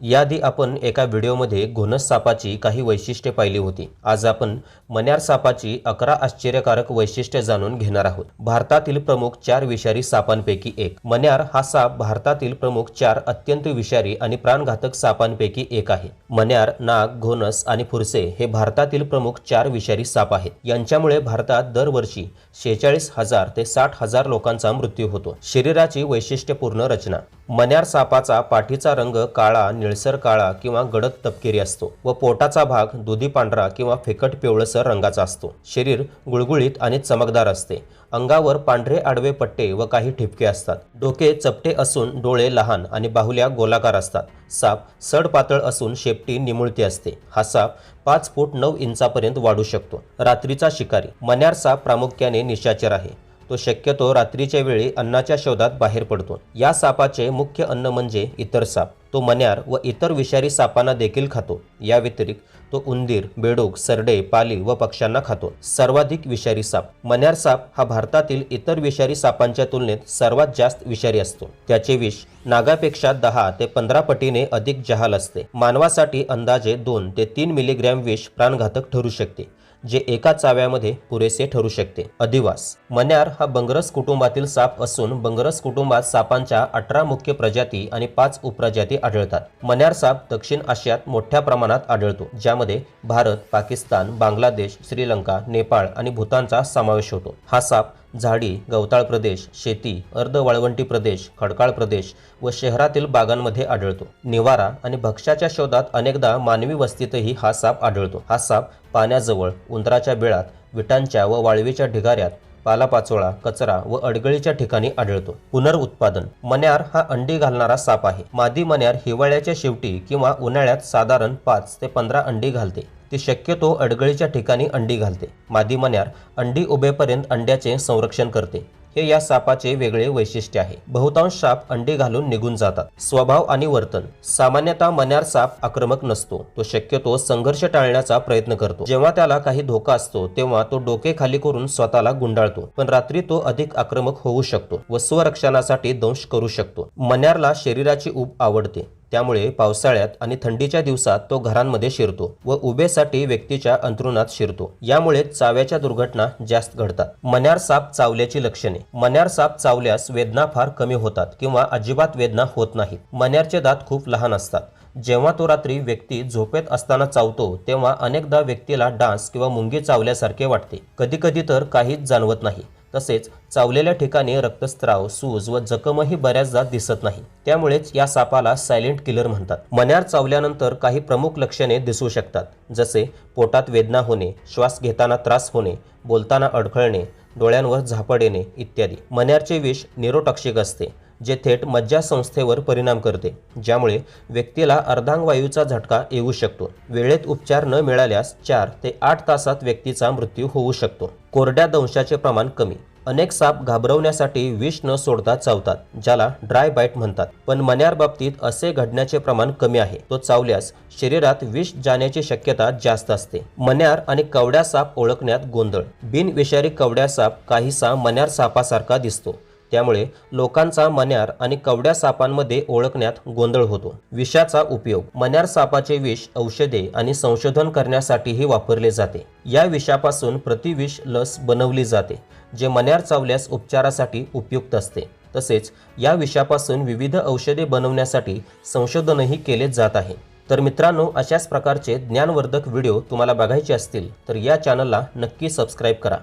याआधी आपण एका व्हिडिओमध्ये घोणस सापाची काही वैशिष्ट्ये पाहिली होती। आज आपण मण्यार सापाची 11 आश्चर्यकारक वैशिष्ट्ये जाणून घेणार आहोत। भारतातील प्रमुख 4 विषारी सापांपैकी एक मण्यार हा साप भारतातील प्रमुख 4 अत्यंत विषारी आणि प्राणघातक सापांपैकी एक आहे। मण्यार, नाग, घोणस आणि फुरसे हे भारतातील प्रमुख 4 विषारी साप आहेत। यांच्यामुळे भारतात दरवर्षी 46,000 ते 60,000 लोकांचा मृत्यू होतो। शरीराची वैशिष्ट्यपूर्ण रचना। मण्यार सापाचा पाठीचा रंग काळा, निळसर काळा किंवा गडद तपकिरी असतो व पोटाचा भाग दुधी पांढरा किंवा फिकट पिवळसर रंगाचा असतो। शरीर गुळगुळीत आणि चमकदार असते। अंगावर पांढरे आडवे पट्टे व काही ठिपके असतात। डोके चपटे असून डोळे लहान आणि बाहुल्या गोलाकार असतात। साप सडपातळ असून शेपटी निमुळती असते। हा साप 5 फूट 9 इंचापर्यंत वाढू शकतो। रात्रीचा शिकारी। मण्यार साप प्रामुख्याने निशाचर आहे। तो शक्यतो रात्रीच्या वेळी अन्नाच्या शोधात बाहेर पडतो। या सापाचे मुख्य अन्न म्हणजे इतर साप। तो मण्यार व इतर विषारी सापांना देखील खातो। या व्यतिरिक्त तो उंदीर, बेडूक, सरडे, पाली व पक्ष्यांना खातो। सर्वाधिक विषारी साप। मण्यार साप हा भारतातील इतर विषारी सापांच्या तुलनेत सर्वात जास्त विषारी असतो। त्याचे विष नागापेक्षा 10 ते 15 पटीने अधिक जहाल असते। मानवासाठी अंदाजे 2 ते 3 मिलीग्रॅम विष प्राणघातक ठरू शकते, जे एका चाव्यामध्ये पुरेसे ठरू शकते। अधिवास। मण्यार हा बंगरस कुटुंबातील साप असून बंगरस कुटुंबात सापांच्या 18 मुख्य प्रजाती आणि 5 उपप्रजाती आढळतात। मण्यार साप दक्षिण आशियात मोठ्या प्रमाणात आढळतो, ज्यामध्ये भारत, पाकिस्तान, बांगलादेश, श्रीलंका, नेपाळ आणि भूतानचा समावेश होतो। हा साप झाडी, गवताळ प्रदेश, शेती, अर्धवाळवंटी प्रदेश, खडकाळ प्रदेश व शहरातील बागांमध्ये आढळतो। निवारा आणि भक्ष्याच्या शोधात अनेकदा मानवी वस्तीतही हा साप आढळतो। हा साप पाण्याजवळ, उंदराच्या बिळात, विटांच्या व वाळवीच्या ढिगाऱ्यात, पालापाचोळा, कचरा व अडगळीच्या ठिकाणी आढळतो। पुनरुत्पादन। मण्यार हा अंडी घालणारा साप आहे। मादी मण्यार हिवाळ्याच्या शेवटी किंवा उन्हाळ्यात साधारण 5 ते 15 अंडी घालते। ती शक्यतो अडगळीच्या ठिकाणी अंडी घालते। मादी मण्यार अंडी उभेपर्यंत अंड्याचे संरक्षण करते। हे या सापाचे वेगळे वैशिष्ट्य आहे। बहुतांश साप अंडी घालून निघून जातात। स्वभाव आणि वर्तन। सामान्यतः मण्यार साप आक्रमक नसतो। तो शक्यतो संघर्ष टाळण्याचा प्रयत्न करतो। जेव्हा त्याला काही धोका असतो तेव्हा तो डोके खाली करून स्वतःला गुंडाळतो, पण रात्री तो अधिक आक्रमक होऊ शकतो व स्वरक्षणासाठी दंश करू शकतो। मण्यारला शरीराची ऊब आवडते, त्यामुळे पावसाळ्यात आणि थंडीच्या दिवसात तो घरांमध्ये शिरतो व उभेसाठी व्यक्तीच्या अंथरुणात शिरतो। यामुळे चाव्याच्या दुर्घटना जास्त घडतात। मण्यार साप चावल्याची लक्षणे। मण्यार साप चावल्यास वेदना फार कमी होतात किंवा अजिबात वेदना होत नाहीत। मण्यारचे दात खूप लहान असतात। जेव्हा तो रात्री व्यक्ती झोपेत असताना चावतो तेव्हा अनेकदा व्यक्तीला डास किंवा मुंगी चावल्यासारखे वाटते। कधीकधी तर काहीच जाणवत नाही। तसेच चावलेल्या ठिकाणी रक्तस्राव, सूज व जखमही बऱ्याचदा दिसत नाही। त्यामुळेच या सापाला सायलेंट किलर म्हणतात। मण्यार चावल्यानंतर काही प्रमुख लक्षणे दिसू शकतात, जसे पोटात वेदना होणे, श्वास घेताना त्रास होणे, बोलताना अडखळणे, डोळ्यांवर झापड येणे इत्यादी। मण्यारचे विष न्यूरोटॉक्सिक असते, जे थेट मज्जासंस्थेवर परिणाम करते, ज्यामुळे व्यक्तीला अर्धांगवायूचा झटका येऊ शकतो। वेळेत उपचार न मिळाल्यास 4 ते 8 तासात व्यक्तीचा मृत्यू होऊ शकतो। कोरड्या दंशाचे प्रमाण कमी। अनेक साप घाबरवण्यासाठी विष न सोडता चावतात, ज्याला ड्राय बाईट म्हणतात, पण मण्यार बाबतीत असे घडण्याचे प्रमाण कमी आहे। तो चावल्यास शरीरात विष जाण्याची शक्यता जास्त असते। मण्यार आणि कवड्या साप ओळखण्यात गोंधळ। बिनविषारी कवड्या साप काहीसा मण्यार सापासारखा दिसतो, त्यामुळे लोकांचा मण्यार आणि कवड्या सापांमध्ये ओळखण्यात गोंधळ होतो। विषाचा उपयोग। मण्यार सापाचे विष औषधे आणि संशोधन करण्यासाठीही वापरले जाते। या विषापासून प्रतिविष लस बनवली जाते, जे मण्यार चावल्यास उपचारासाठी उपयुक्त असते। तसेच या विषापासून विविध औषधे बनवण्यासाठी संशोधनही केले जात आहे। तर मित्रांनो, अशाच प्रकारचे ज्ञानवर्धक व्हिडिओ तुम्हाला बघायचे असतील तर या चॅनलला नक्की सबस्क्राईब करा।